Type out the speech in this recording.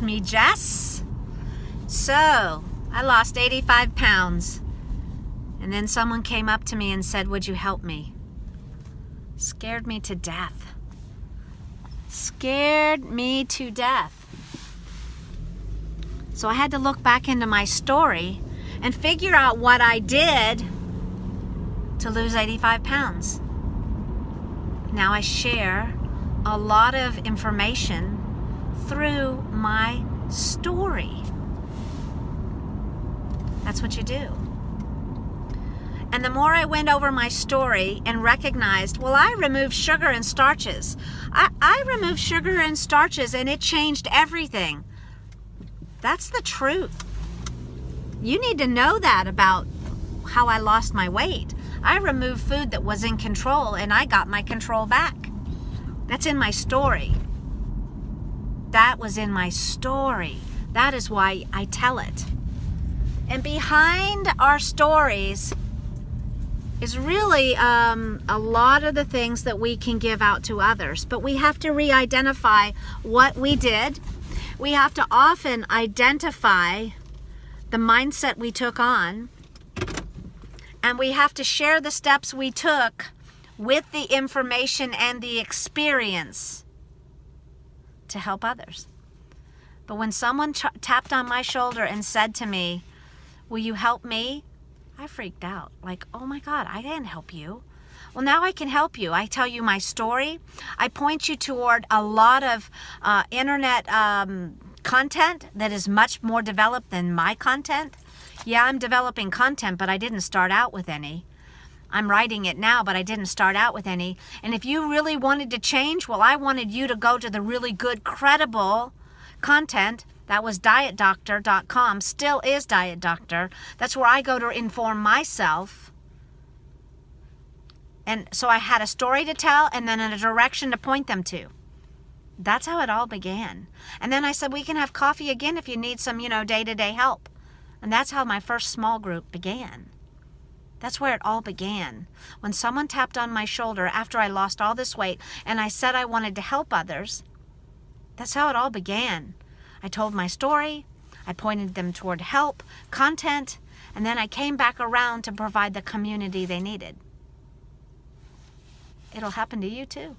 me, Jess. So, I lost 85 pounds. And then someone came up to me and said, would you help me? Scared me to death. Scared me to death. So I had to look back into my story and figure out what I did to lose 85 pounds. Now I share a lot of information through my story. That's what you do. And the more I went over my story and recognized, well, I removed sugar and starches. I removed sugar and starches and it changed everything. That's the truth. You need to know that about how I lost my weight. I removed food that was in control and I got my control back. That's in my story. That was in my story. That is why I tell it. And behind our stories is really a lot of the things that we can give out to others. But we have to re-identify what we did. We have to often identify the mindset we took on. And we have to share the steps we took with the information and the experience to help others. But when someone tapped on my shoulder and said to me, will you help me? I freaked out. Like, oh my God, I didn't help you. Well, now I can help you. I tell you my story. I point you toward a lot of internet content that is much more developed than my content. Yeah, I'm developing content, but I didn't start out with any. I'm writing it now, but I didn't start out with any. And if you really wanted to change, well, I wanted you to go to the really good, credible content. That was dietdoctor.com, still is Diet Doctor. That's where I go to inform myself. And so I had a story to tell and then a direction to point them to. That's how it all began. And then I said, we can have coffee again if you need some, day-to-day help. And that's how my first small group began. That's where it all began. When someone tapped on my shoulder after I lost all this weight and I said I wanted to help others, that's how it all began. I told my story, I pointed them toward help, content, and then I came back around to provide the community they needed. It'll happen to you too.